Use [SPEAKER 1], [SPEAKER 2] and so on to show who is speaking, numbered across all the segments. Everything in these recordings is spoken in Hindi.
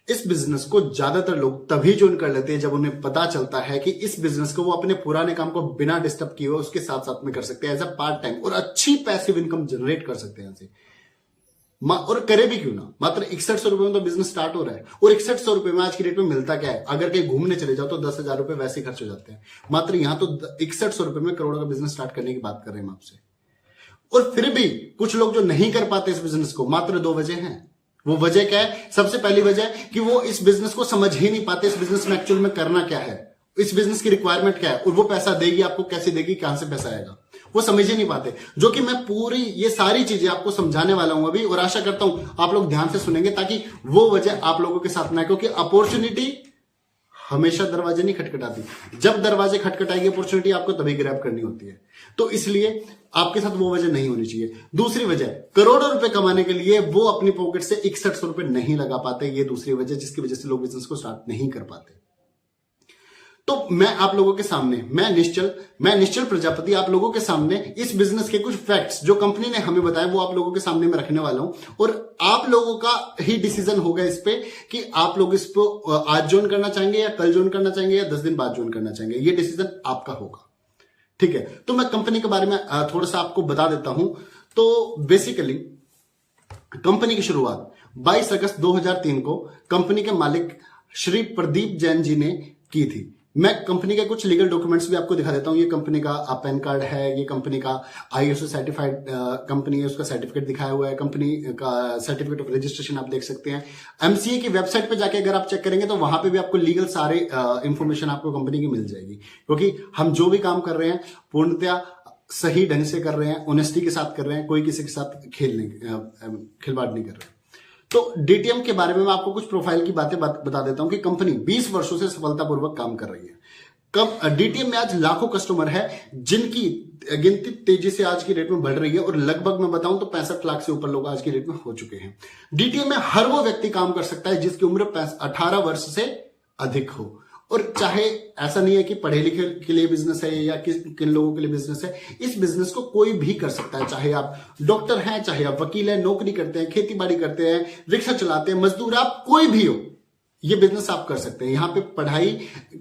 [SPEAKER 1] इस बिजनेस को ज्यादातर लोग तभी ज्वाइन कर लेते हैं जब उन्हें पता चलता है कि इस बिजनेस को वो अपने पुराने काम को बिना डिस्टर्ब किए हुए उसके साथ साथ में कर सकते हैं एज अ पार्ट टाइम, और अच्छी पैसिव इनकम जनरेट कर सकते हैं ऐसे। और करे भी क्यों ना, मात्र 6100 रुपए में तो बिजनेस स्टार्ट हो रहा है। और 6100 रुपए में आज की डेट में मिलता क्या है, अगर कहीं घूमने चले जाओ तो 10,000 रुपए वैसे खर्च हो जाते हैं। मात्र यहां तो 6100 रुपए में करोड़ों का बिजनेस स्टार्ट करने की बात कर रहे हैं हम आपसे। और फिर भी कुछ लोग जो नहीं कर पाते इस बिजनेस को, मात्र 2 वजह हैं। वो वजह क्या है? सबसे पहली वजह कि वो इस बिजनेस को समझ ही नहीं पाते, इस बिजनेस में एक्चुअल में करना क्या है, इस बिजनेस की रिक्वायरमेंट क्या है, और वो पैसा देगी आपको कैसे देगी, कहां से पैसा आएगा, वो समझ ही नहीं पाते। जो कि मैं पूरी ये सारी चीजें आपको समझाने वाला हूं अभी, और आशा करता हूं आप लोग ध्यान से सुनेंगे ताकि वो वजह आप लोगों के साथ ना आए। क्योंकि अपॉर्चुनिटी हमेशा दरवाजे नहीं खटखटाती, जब दरवाजे खटखटाएगी अपॉर्चुनिटी आपको तभी ग्रैब करनी होती है। तो इसलिए आपके साथ वो वजह नहीं होनी चाहिए। दूसरी वजह, करोड़ों रुपए कमाने के लिए वो अपनी पॉकेट से 6100 रुपए नहीं लगा पाते, ये दूसरी वजह जिसकी वजह से लोग बिजनेस को स्टार्ट नहीं कर पाते। तो मैं आप लोगों के सामने, मैं निश्चल प्रजापति आप लोगों के सामने इस बिजनेस के कुछ फैक्ट्स जो कंपनी ने हमें बताया वो आप लोगों के सामने मैं रखने वाला हूं, और आप लोगों का ही डिसीजन होगा इस पे कि आप लोग इसको आज ज्वाइन करना चाहेंगे या कल ज्वाइन करना चाहेंगे या 10 दिन बाद ज्वाइन करना चाहेंगे। ये डिसीजन आपका होगा, ठीक है। तो मैं कंपनी के बारे में थोड़ा सा आपको बता देता हूं। तो बेसिकली कंपनी की शुरुआत 22 अगस्त 2003 को कंपनी के मालिक श्री प्रदीप जैन जी ने की थी। मैं कंपनी के कुछ लीगल डॉक्यूमेंट्स भी आपको दिखा देता हूं। ये कंपनी का पैन कार्ड है, ये कंपनी का ISO सर्टिफाइड कंपनी है, उसका सर्टिफिकेट दिखाया हुआ है, कंपनी का सर्टिफिकेट ऑफ रजिस्ट्रेशन आप देख सकते हैं। MCA की वेबसाइट पे जाके अगर आप चेक करेंगे तो वहां पे भी आपको लीगल सारे इंफॉर्मेशन आपको कंपनी की मिल जाएगी। क्योंकि हम जो भी काम कर रहे हैं पूर्णतया सही ढंग से कर रहे हैं, ऑनेस्टी के साथ कर रहे हैं, कोई किसी के साथ खिलवाड़ नहीं कर रहे। तो DTM के बारे में मैं आपको कुछ प्रोफाइल की बातें बता देता हूं कि कंपनी 20 वर्षों से सफलतापूर्वक काम कर रही है। DTM में आज लाखों कस्टमर है जिनकी गिनती तेजी से आज की डेट में बढ़ रही है, और लगभग मैं बताऊं तो 65 लाख से ऊपर लोग आज की डेट में हो चुके हैं। DTM में हर वो व्यक्ति काम कर सकता है जिसकी उम्र 18 वर्ष से अधिक हो। और चाहे ऐसा नहीं है कि पढ़े लिखे के लिए बिजनेस है या किन लोगों के लिए बिजनेस है, इस बिजनेस को कोई भी कर सकता है। चाहे आप डॉक्टर हैं, चाहे आप वकील हैं, नौकरी करते हैं, खेती बाड़ी करते हैं, रिक्शा चलाते हैं, मजदूर, आप कोई भी हो, ये बिजनेस आप कर सकते हैं। यहाँ पे पढ़ाई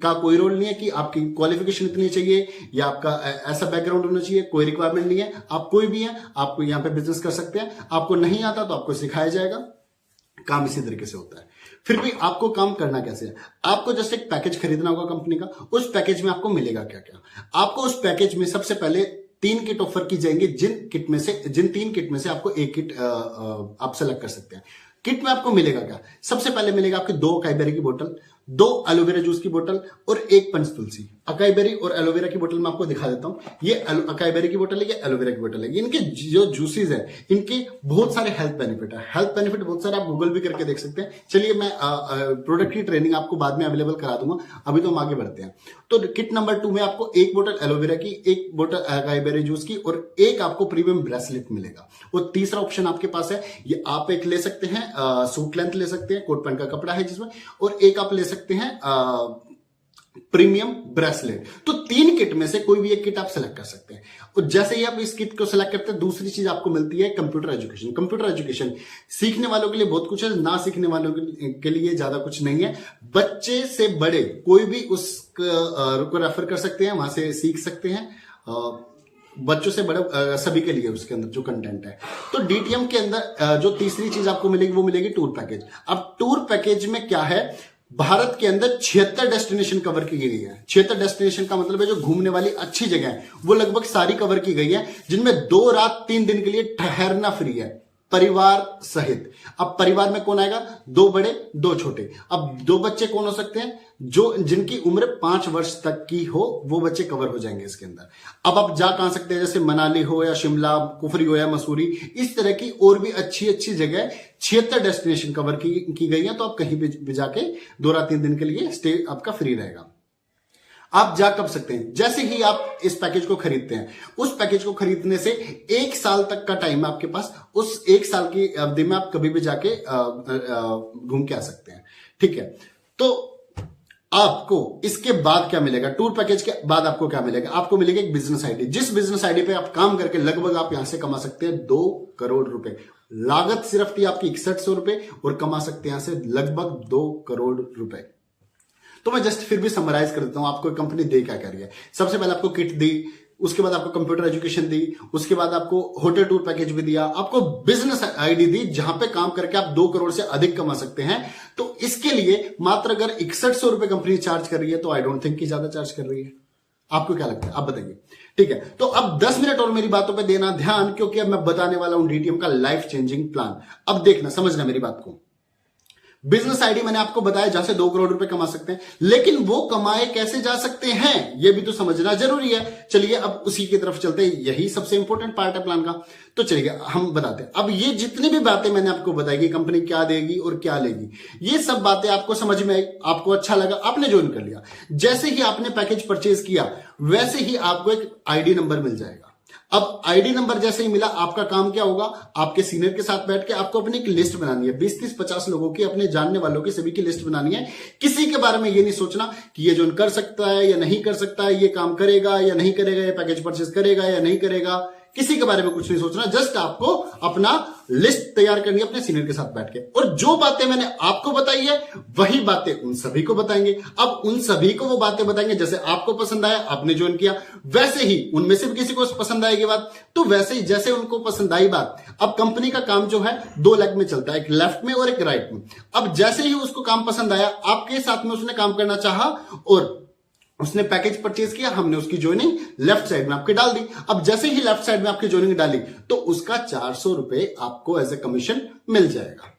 [SPEAKER 1] का कोई रोल नहीं है कि आपकी क्वालिफिकेशन इतनी चाहिए या आपका ऐसा बैकग्राउंड होना चाहिए, कोई रिक्वायरमेंट नहीं है। आप कोई भी हैं, आपको यहाँ पे बिजनेस कर सकते हैं। आपको नहीं आता तो आपको सिखाया जाएगा, काम इसी तरीके से होता है। फिर भी आपको काम करना कैसे है? आपको जस्ट एक पैकेज खरीदना होगा कंपनी का। उस पैकेज में आपको मिलेगा क्या क्या? आपको उस पैकेज में सबसे पहले 3 किट ऑफर की जाएंगी, जिन 3 किट में से आपको एक किट आप सेलेक्ट कर सकते हैं। किट में आपको मिलेगा क्या? सबसे पहले मिलेगा आपकी 2 अकाई बेरी की बोतल, 2 एलोवेरा जूस की बोतल और 1 पंच तुलसी। अकाई बेरी और एलोवेरा की बोतल मैं आपको दिखा देता हूं। ये अकाई बेरी की बोतल है, ये एलोवेरा की बोतल है। इनके जो जूसेस है, इनके बहुत सारे हेल्थ बेनिफिट है। हेल्थ बेनिफिट बहुत सारे आप गूगल भी करके देख सकते हैं। चलिए मैं प्रोडक्ट की ट्रेनिंग आपको बाद में अवेलेबल करा दूंगा, अभी तो हम आगे बढ़ते हैं। तो किट नंबर 2 में आपको 1 बोतल एलोवेरा की, 1 बोतल अकाई बेरी जूस की और 1 आपको प्रीमियम ब्रेसलेट मिलेगा। और तीसरा ऑप्शन आपके पास है, ये आप एक ले सकते हैं, सूट लेंथ ले सकते हैं, कोट पैंट का कपड़ा है जिसमें, और एक आप ले सकते हैं प्रीमियम ब्रेसलेट। तो 3 किट में से कोई भी एक किट आप सेलेक्ट कर सकते हैं। और जैसे ही आप इस किट को सेलेक्ट करते हैं, दूसरी चीज आपको मिलती है कंप्यूटर एजुकेशन। कंप्यूटर एजुकेशन सीखने वालों के लिए बहुत कुछ है, ना सीखने वालों के लिए ज्यादा कुछ नहीं है। बच्चे से बड़े कोई भी उसको रेफर कर सकते हैं, वहां से सीख सकते हैं। बच्चों से बड़े सभी के लिए उसके अंदर जो कंटेंट है। तो DTM के अंदर जो तीसरी चीज आपको मिलेगी वो मिलेगी टूर पैकेज। अब टूर पैकेज में क्या है, भारत के अंदर 76 डेस्टिनेशन कवर की गई है। 76 डेस्टिनेशन का मतलब है जो घूमने वाली अच्छी जगह है वो लगभग सारी कवर की गई है, जिनमें 2 रात 3 दिन के लिए ठहरना फ्री है, परिवार सहित। अब परिवार में कौन आएगा? 2 बड़े 2 छोटे। अब 2 बच्चे कौन हो सकते हैं? जिनकी उम्र 5 वर्ष तक की हो, वो बच्चे कवर हो जाएंगे इसके अंदर। अब आप जा कहां सकते हैं, जैसे मनाली हो या शिमला, कुफरी हो या मसूरी, इस तरह की और भी अच्छी अच्छी जगह 76 डेस्टिनेशन कवर की गई है। तो आप कहीं भी जाके 2 रात 3 दिन के लिए स्टे आपका फ्री रहेगा। आप जा कब सकते हैं? जैसे ही आप इस पैकेज को खरीदते हैं, उस पैकेज को खरीदने से 1 साल तक का टाइम है आपके पास। उस 1 साल की अवधि में आप कभी भी जाके घूम के आ सकते हैं, ठीक है। तो आपको इसके बाद क्या मिलेगा, टूर पैकेज के बाद आपको क्या मिलेगा, आपको मिलेगा एक बिजनेस आईडी। जिस बिजनेस आईडी पे आप काम करके लगभग आप यहां से कमा सकते हैं 2 करोड़ रुपए। लागत सिर्फ थी आपकी 6100 रुपए और कमा सकते हैं यहां से लगभग 2 करोड़ रुपए। तो मैं जस्ट फिर भी समराइज कर देता हूं आपको कंपनी दे क्या कर रही है। सबसे पहले आपको किट दी, उसके बाद आपको कंप्यूटर एजुकेशन दी, उसके बाद आपको होटल टूर पैकेज भी दिया, आपको बिजनेस आईडी दी जहां पे काम करके आप 2 करोड़ से अधिक कमा सकते हैं। तो इसके लिए मात्र अगर 6100 रुपए कंपनी चार्ज कर रही है तो आई डोंट थिंक कि ज्यादा चार्ज कर रही है। आपको क्या लगता है, आप बताइए। ठीक है, तो अब 10 मिनट और मेरी बातों पे देना ध्यान, क्योंकि अब मैं बताने वाला हूं डीटीएम का लाइफ चेंजिंग प्लान। अब देखना, समझना मेरी बात को। बिजनेस आईडी मैंने आपको बताया जहां से 2 करोड़ रुपए कमा सकते हैं, लेकिन वो कमाए कैसे जा सकते हैं ये भी तो समझना जरूरी है। चलिए अब उसी की तरफ चलते हैं, यही सबसे इंपॉर्टेंट पार्ट है प्लान का। तो चलिए हम बताते हैं। अब ये जितनी भी बातें मैंने आपको बताई कि कंपनी क्या देगी और क्या लेगी, ये सब बातें आपको समझ में आई, आपको अच्छा लगा, आपने ज्वाइन कर लिया। जैसे ही आपने पैकेज परचेज किया वैसे ही आपको एक आईडी नंबर मिल जाएगा। अब आईडी नंबर जैसे ही मिला, आपका काम क्या होगा, आपके सीनियर के साथ बैठ के आपको अपनी एक लिस्ट बनानी है। 20, 30, 50 लोगों की, अपने जानने वालों की, सभी की लिस्ट बनानी है। किसी के बारे में ये नहीं सोचना कि ये जो कर सकता है या नहीं कर सकता है, ये काम करेगा या नहीं करेगा, ये पैकेज परचेज करेगा या नहीं करेगा, किसी के बारे में कुछ नहीं सोचना। जस्ट आपको अपना लिस्ट तैयार करनी है अपने सीनियर के साथ बैठ के, और जो बातें मैंने आपको बताई है वही बातें उन सभी को बताएंगे। अब उन सभी को वो बातें बताएंगे जैसे आपको पसंद आया, आपने ज्वाइन किया, वैसे ही उनमें से भी किसी को पसंद आएगी बात, तो वैसे ही जैसे उनको पसंद आई बात। अब कंपनी का काम जो है 2 लेग में चलता है, एक लेफ्ट में और एक राइट में। अब जैसे ही उसको काम पसंद आया, आपके साथ में उसने काम करना चाहा और उसने पैकेज परचेज किया, हमने उसकी ज्वाइनिंग लेफ्ट साइड में आपके डाल दी। अब जैसे ही लेफ्ट साइड में आपकी ज्वाइनिंग डाली तो उसका 400 रुपए आपको एज ए कमीशन मिल जाएगा।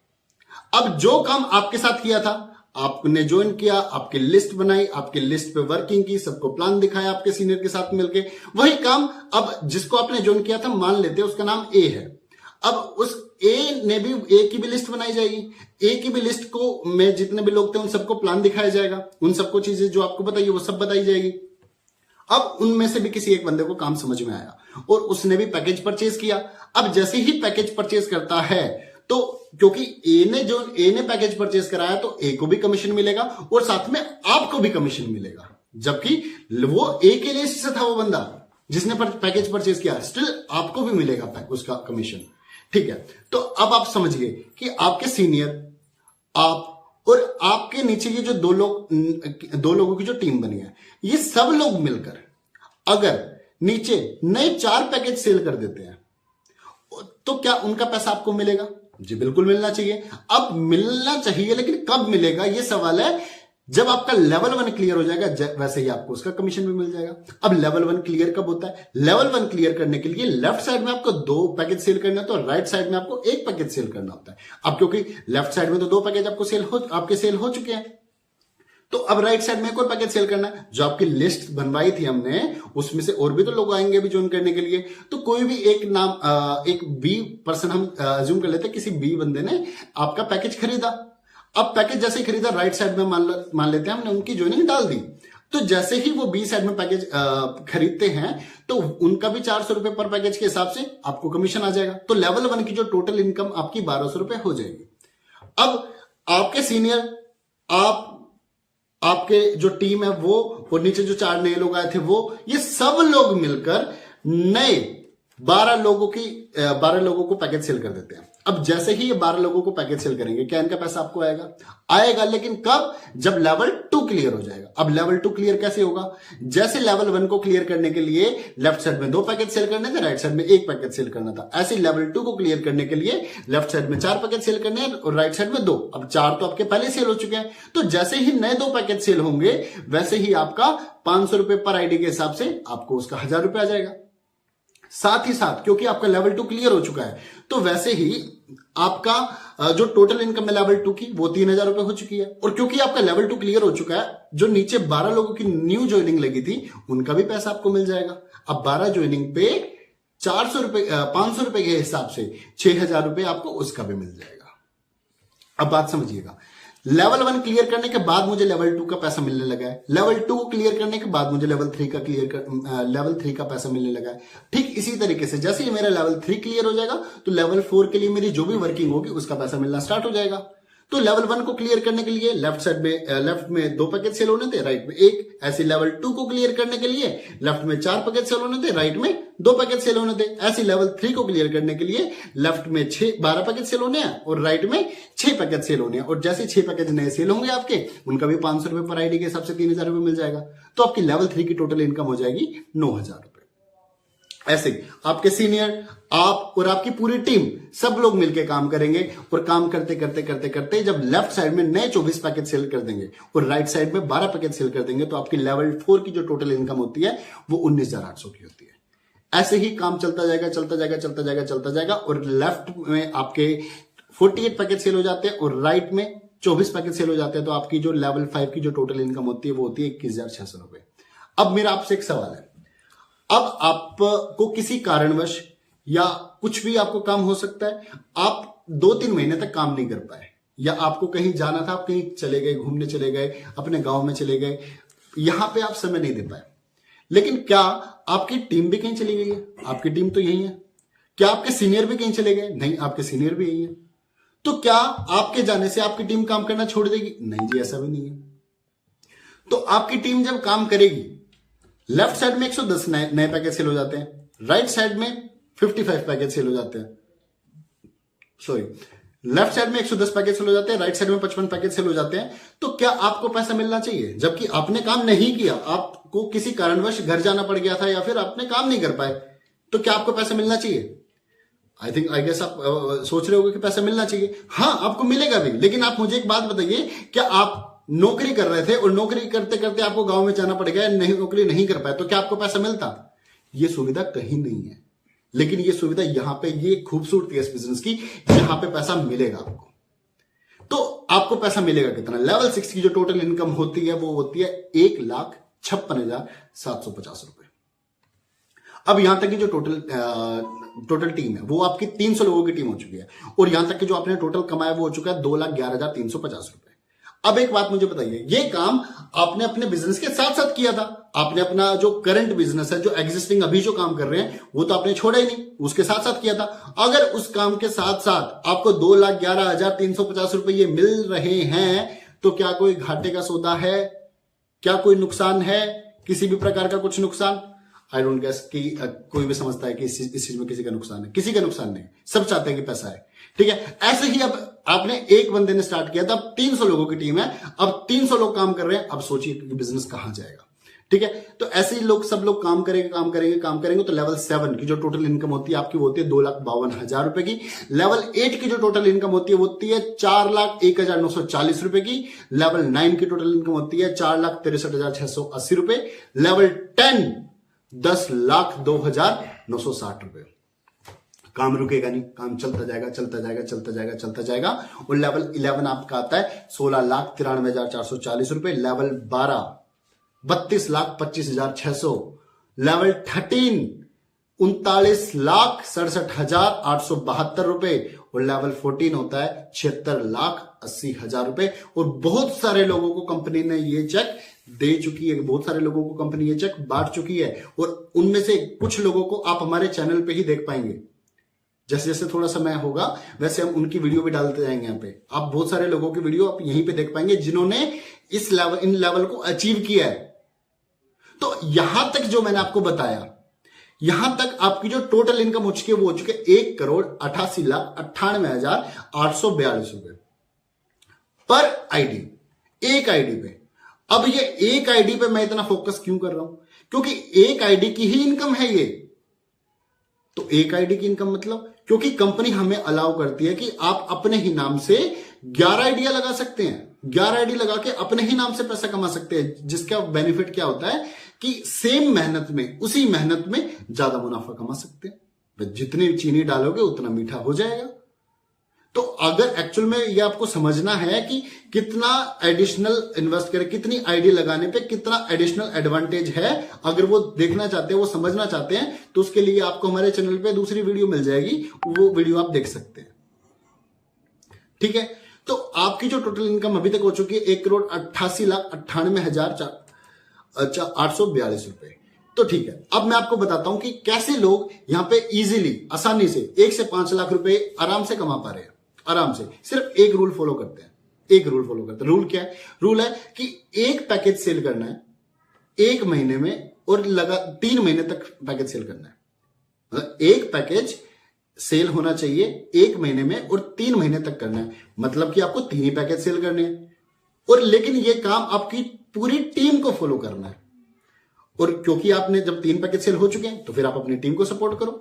[SPEAKER 1] अब जो काम आपके साथ किया था, आपने ज्वाइन किया, आपकी लिस्ट बनाई, आपकी लिस्ट पे वर्किंग की, सबको प्लान दिखाया आपके सीनियर के साथ मिलके, वही काम अब जिसको आपने ज्वाइन किया था, मान लेते हैं उसका नाम ए है। अब उस ए ने भी, ए की भी लिस्ट बनाई जाएगी, ए की भी लिस्ट को में जितने भी लोग थे उन सबको प्लान दिखाया जाएगा, उन सबको चीजें जो आपको बताइए वो सब बताई जाएगी। अब उनमें से भी किसी एक बंदे को काम समझ में आया और उसने भी पैकेज परचेज किया। अब जैसे ही पैकेज परचेज करता है तो क्योंकि ए ने पैकेज परचेज कराया तो ए को भी कमीशन मिलेगा और साथ में आपको भी कमीशन मिलेगा, जबकि वो ए के लिए से था वो बंदा जिसने पैकेज परचेज किया, स्टिल आपको भी मिलेगा उसका कमीशन। ठीक है, तो अब आप समझ गए कि आपके सीनियर, आप और आपके नीचे ये जो 2 लोगों की जो टीम बनी है, ये सब लोग मिलकर अगर नीचे नए 4 पैकेज सेल कर देते हैं तो क्या उनका पैसा आपको मिलेगा? जी बिल्कुल मिलना चाहिए। अब मिलना चाहिए, लेकिन कब मिलेगा ये सवाल है। जब आपका लेवल 1 क्लियर हो जाएगा वैसे ही आपको उसका कमीशन भी मिल जाएगा। अब लेवल 1 क्लियर कब होता है? लेवल 1 क्लियर करने के लिए लेफ्ट साइड में आपको 2 पैकेज सेल करना है, तो राइट साइड में आपको 1 पैकेज सेल करना होता है। अब क्योंकि लेफ्ट साइड में तो 2 पैकेज आपके सेल हो चुके हैं, तो अब राइट साइड में एक और पैकेज सेल करना है। जो आपकी लिस्ट बनवाई थी हमने, उसमें से और भी तो लोग आएंगे अभी ज्वाइन करने के लिए, तो कोई भी एक नाम, एक बी पर्सन हम अज्यूम कर लेते हैं, किसी बी बंदे ने आपका पैकेज खरीदा। अब पैकेज जैसे ही खरीदा, राइट साइड में मान लेते हैं हमने उनकी ज्वाइनिंग डाल दी, तो जैसे ही वो बी साइड में पैकेज खरीदते हैं तो उनका भी 400 रुपए पर पैकेज के हिसाब से आपको कमीशन आ जाएगा। तो लेवल 1 की जो टोटल इनकम आपकी 1200 रुपए हो जाएगी। अब आपके सीनियर, आपके जो टीम है वो, और नीचे जो 4 नए लोग आए थे वो, ये सब लोग मिलकर नए 12 लोगों को पैकेज सेल कर देते हैं। अब जैसे ही ये 12 लोगों को पैकेज सेल करेंगे, क्या इनका पैसा आपको आएगा, लेकिन कब? जब लेवल 2 क्लियर हो जाएगा। अब लेवल 2 क्लियर कैसे होगा? जैसे लेवल 1 को क्लियर करने के लिए लेफ्ट साइड में 2 पैकेज सेल करने थे, राइट साइड में 1 पैकेज सेल करना था, ऐसे लेवल 2 को क्लियर करने के लिए लेफ्ट साइड में 4 पैकेज सेल करने हैं और राइट साइड में 2। अब 4 तो आपके पहले सेल हो चुके हैं, तो जैसे ही नए 2 पैकेज सेल होंगे वैसे ही आपका 500 रुपए पर आईडी के हिसाब से आपको उसका 1000 रुपए आ जाएगा। साथ ही साथ क्योंकि आपका लेवल 2 क्लियर हो चुका है, तो वैसे ही आपका जो टोटल इनकम है लेवल 2 की, वो 3000 रुपए हो चुकी है। और क्योंकि आपका लेवल 2 क्लियर हो चुका है, जो नीचे 12 लोगों की न्यू ज्वाइनिंग लगी थी उनका भी पैसा आपको मिल जाएगा। अब 12 ज्वाइनिंग पे 500 रुपए के हिसाब से 6000 रुपए आपको उसका भी मिल जाएगा। अब बात समझिएगा, लेवल 1 क्लियर करने के बाद मुझे लेवल 2 का पैसा मिलने लगा है, लेवल 2 क्लियर करने के बाद मुझे लेवल 3 का पैसा मिलने लगा है। ठीक इसी तरीके से जैसे ही मेरा लेवल 3 क्लियर हो जाएगा तो लेवल 4 के लिए मेरी जो भी वर्किंग होगी उसका पैसा मिलना स्टार्ट हो जाएगा। तो लेवल 1 को क्लियर करने के लिए लेफ्ट में 2 पैकेज सेल होने थे, राइट में 1। ऐसे लेवल 2 को क्लियर करने के लिए लेफ्ट में 4 पैकेज सेल होने थे, राइट में 2 पैकेज सेल होने थे। ऐसे लेवल 3 को क्लियर करने के लिए लेफ्ट में 12 पैकेज सेल होने हैं और राइट में 6 पैकेज सेल होने हैं। और जैसे 6 पैकेज नए सेल होंगे आपके, उनका भी 500 रुपए पर आईडी के हिसाब से 3000 रुपए मिल जाएगा। तो आपकी लेवल 3 की टोटल इनकम हो जाएगी 9000 रुपए। ऐसे आपके सीनियर, आप और आपकी पूरी टीम, सब लोग मिलकर काम करेंगे और काम करते करते करते करते जब लेफ्ट साइड में नए 24 पैकेज सेल कर देंगे और राइट साइड में 12 पैकेज सेल कर देंगे, तो आपकी लेवल 4 की जो टोटल इनकम होती है वो 19,800 की होती है। ऐसे ही काम चलता जाएगा चलता जाएगा चलता जाएगा चलता जाएगा। और लेफ्ट में आपके 48 पैकेज सेल हो जाते हैं और राइट में 24 पैकेज सेल हो जाते हैं, तो आपकी जो लेवल 5 की जो टोटल इनकम होती है वो होती है 21,600 रुपए। अब मेरा आपसे एक सवाल है, अब आपको किसी कारणवश या कुछ भी आपको काम हो सकता है, आप 2-3 महीने तक काम नहीं कर पाए, या आपको कहीं जाना था, आप कहीं चले गए, घूमने चले गए, अपने गांव में चले गए, यहां पे आप समय नहीं दे पाए। लेकिन क्या आपकी टीम भी कहीं चली गई है? आपकी टीम तो यही है। क्या आपके सीनियर भी कहीं चले गए? नहीं, आपके सीनियर भी यही है। तो क्या आपके जाने से आपकी टीम काम करना छोड़ देगी? नहीं जी, ऐसा भी नहीं है। तो आपकी टीम जब काम करेगी, लेफ्ट साइड में 110 नए पैकेज सेल हो जाते हैं, राइट साइड में 55 पैकेज सेल हो जाते हैं, सॉरी, लेफ्ट साइड में 110 पैकेज सेल हो जाते हैं, राइट साइड में 55 पैकेज सेल हो जाते हैं। तो क्या आपको पैसा मिलना चाहिए जबकि आपने काम नहीं किया, आपको किसी कारणवश घर जाना पड़ गया था या फिर आपने काम नहीं कर पाए, तो क्या आपको पैसा मिलना चाहिए? आई गेस आप सोच रहे होगे कि पैसा मिलना चाहिए। हाँ, आपको मिलेगा भी, लेकिन आप मुझे एक बात बताइए, क्या आप नौकरी कर रहे थे और नौकरी करते करते आपको गांव में जाना पड़ गया, नहीं नौकरी नहीं कर पाए, तो क्या आपको पैसा मिलता? ये सुविधा कहीं नहीं है, लेकिन ये सुविधा यहां पे, ये खूबसूरती है इस बिजनेस की, यहां पे पैसा मिलेगा आपको। तो आपको पैसा मिलेगा कितना? लेवल 6 की जो टोटल इनकम होती है वो होती है 1,56,750 रुपए। अब यहां तक की जो टोटल टीम है वो आपकी 300 लोगों की टीम हो चुकी है, और यहां तक कि जो आपने टोटल कमाया वो हो चुका है 2,11,350 रुपए। अब एक बात मुझे बताइए, ये काम आपने अपने बिजनेस के साथ साथ किया था। आपने अपना जो करंट बिजनेस है, जो एग्जिस्टिंग अभी जो काम कर रहे हैं, वो तो आपने छोड़ा ही नहीं, उसके साथ साथ किया था। अगर उस काम के साथ साथ आपको 2,11,350 रुपए ये मिल रहे हैं, तो क्या कोई घाटे का सौदा है? क्या कोई नुकसान है? किसी भी प्रकार का कुछ नुकसान? आई डोंट गेस कि कोई भी समझता है कि इस चीज में किसी का नुकसान है। किसी का नुकसान नहीं, सब चाहते हैं कि पैसा है, ठीक है। ऐसे ही अब आपने एक बंदे ने स्टार्ट किया था, अब 300 लोगों की टीम है, अब 300 लोग काम कर रहे हैं। अब सोचिए कि बिजनेस कहां जाएगा, ठीक है। तो ऐसे ही सब लोग काम करेंगे तो लेवल 7 की जो टोटल इनकम होती है आपकी, वो होती है 2,52,000 रुपए की। लेवल 8 की जो टोटल इनकम होती है वो होती है 4,01,940 रुपए की। लेवल 9 की टोटल इनकम होती है 4,63,680 रुपए। लेवल 10 10,02,960 रुपए। काम रुकेगा नहीं, काम चलता जाएगा चलता जाएगा चलता जाएगा चलता जाएगा। और लेवल 11 आपका आता है 16,93,440 रुपए। लेवल 12 32,25,600। लेवल 13 39,67,872 रुपए। और लेवल 14 होता है 76,80,000 रुपए। और बहुत सारे लोगों को कंपनी ने ये चेक दे चुकी है, बहुत सारे लोगों को कंपनी ये चेक बांट चुकी है। और उनमें से कुछ लोगों को आप हमारे चैनल पे ही देख पाएंगे। जैसे जैसे थोड़ा समय होगा वैसे हम उनकी वीडियो भी डालते जाएंगे। यहाँ पे आप बहुत सारे लोगों की वीडियो आप यहीं पे देख पाएंगे जिन्होंने इन लेवल को अचीव किया है। तो यहां तक जो मैंने आपको बताया, यहां तक आपकी जो टोटल इनकम हो चुकी है वो हो चुके 1,88,98,842 रुपए पर आईडी, एक आईडी पे। अब ये एक आईडी पे मैं इतना फोकस क्यों कर रहा हूं? क्योंकि एक आईडी की ही इनकम है ये। तो एक आईडी की इनकम मतलब, क्योंकि कंपनी हमें अलाउ करती है कि आप अपने ही नाम से 11 आइडिया लगा सकते हैं। 11 आईडी लगा के अपने ही नाम से पैसा कमा सकते हैं, जिसका बेनिफिट क्या होता है कि सेम मेहनत में, उसी मेहनत में ज्यादा मुनाफा कमा सकते हैं। जितनी चीनी डालोगे उतना मीठा हो जाएगा। तो अगर एक्चुअल में ये आपको समझना है कि कितना एडिशनल इन्वेस्ट करें, कितनी आईडी लगाने पे कितना एडिशनल एडवांटेज है, अगर वो देखना चाहते हैं, वो समझना चाहते हैं, तो उसके लिए आपको हमारे चैनल पे दूसरी वीडियो मिल जाएगी, वो वीडियो आप देख सकते हैं, ठीक है। तो आपकी जो टोटल इनकम अभी तक हो चुकी है 1,88,98,842 रुपए। तो ठीक है, अब मैं आपको बताता हूं कि कैसे लोग यहां पे इजीली, आसानी से 1 से 5 लाख रुपए आराम से कमा पा रहे हैं। आराम से, सिर्फ एक रूल फॉलो करते हैं। एक रूल फॉलो करते हैं। रूल क्या है? रूल है कि एक पैकेज सेल करना है 1 महीने में और 3 महीने तक पैकेज सेल करना है। मतलब एक पैकेज सेल होना चाहिए 1 महीने में और 3 महीने तक करना है। मतलब कि आपको 3 ही पैकेज सेल करने हैं, और लेकिन ये काम आपकी पूरी टीम को फॉलो करना है। और क्योंकि आपने जब 3 पैकेज सेल हो चुके हैं तो फिर आप अपनी टीम को सपोर्ट करो।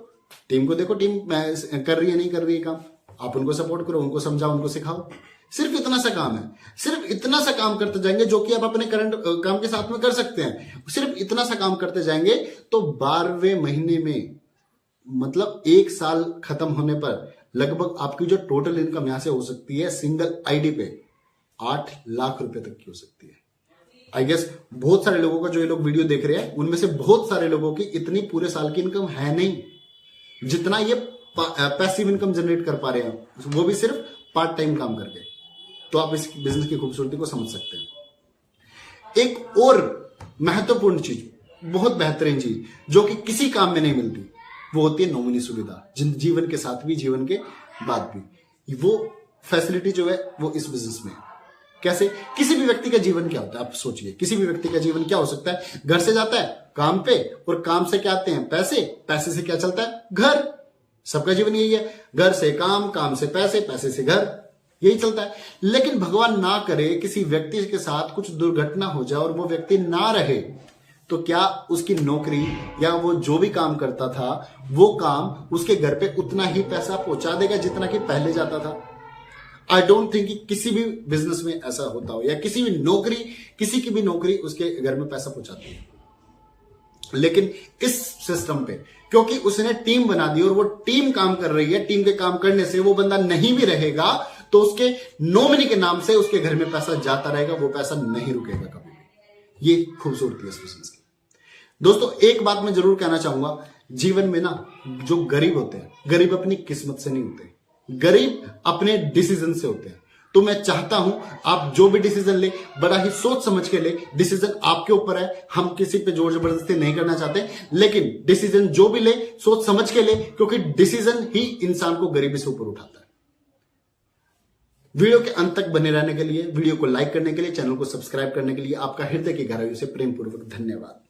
[SPEAKER 1] टीम को देखो, टीम कर रही है नहीं कर रही है काम, आप उनको सपोर्ट करो, उनको समझाओ, उनको सिखाओ। सिर्फ इतना सा काम है, सिर्फ इतना सा काम करते जाएंगे जो कि आप अपने करंट काम के साथ में कर सकते हैं। सिर्फ इतना सा काम करते जाएंगे तो 12वें महीने में, मतलब 1 साल खत्म होने पर लगभग आपकी जो टोटल इनकम यहां से हो सकती है सिंगल आईडी पे 8 लाख रुपए तक की हो सकती है। आई गेस बहुत सारे लोगों का, जो ये लोग वीडियो देख रहे हैं उनमें से बहुत सारे लोगों की इतनी पूरे साल की इनकम है नहीं जितना ये पैसिव इनकम जनरेट कर पा रहे हैं, वो भी सिर्फ पार्ट टाइम काम करके। तो आप इस बिजनेस की खूबसूरती को समझ सकते हैं। एक और महत्वपूर्ण चीज, बहुत बेहतरीन चीज जो कि किसी काम में नहीं मिलती, वो होती है नॉमिनी सुविधा। जीवन के साथ भी, जीवन के बाद भी, वो फैसिलिटी जो है वो इस बिजनेस में है। कैसे? किसी भी व्यक्ति का जीवन क्या होता है, आप सोचिए, किसी भी व्यक्ति का जीवन क्या हो सकता है? घर से जाता है काम पे, और काम से क्या आते हैं? पैसे, पैसे से क्या चलता है? घर। सबका जीवन यही है, घर से काम, काम से पैसे, पैसे से घर, यही चलता है। लेकिन भगवान ना करे किसी व्यक्ति के साथ कुछ दुर्घटना हो जाए और वो व्यक्ति ना रहे, तो क्या उसकी नौकरी या वो जो भी काम करता था वो काम उसके घर पे उतना ही पैसा पहुंचा देगा जितना कि पहले जाता था? आई डोंट थिंक कि किसी भी बिजनेस में ऐसा होता हो, या किसी भी नौकरी, किसी की भी नौकरी उसके घर में पैसा पहुंचाती है। लेकिन इस सिस्टम पे क्योंकि उसने टीम बना दी और वो टीम काम कर रही है, टीम के काम करने से वो बंदा नहीं भी रहेगा तो उसके नॉमिनी के नाम से उसके घर में पैसा जाता रहेगा, वो पैसा नहीं रुकेगा कभी भी। ये खूबसूरती है इस बिजनेस की। दोस्तों, एक बात मैं जरूर कहना चाहूंगा, जीवन में ना जो गरीब होते हैं, गरीब अपनी किस्मत से नहीं होते, गरीब अपने डिसीजन से होते हैं। तो मैं चाहता हूं आप जो भी डिसीजन ले, बड़ा ही सोच समझ के ले। डिसीजन आपके ऊपर है, हम किसी पे जोर जबरदस्ती नहीं करना चाहते, लेकिन डिसीजन जो भी ले सोच समझ के ले, क्योंकि डिसीजन ही इंसान को गरीबी से ऊपर उठाता है। वीडियो के अंत तक बने रहने के लिए, वीडियो को लाइक करने के लिए, चैनल को सब्सक्राइब करने के लिए आपका हृदय की गहराइयों से प्रेम पूर्वक धन्यवाद।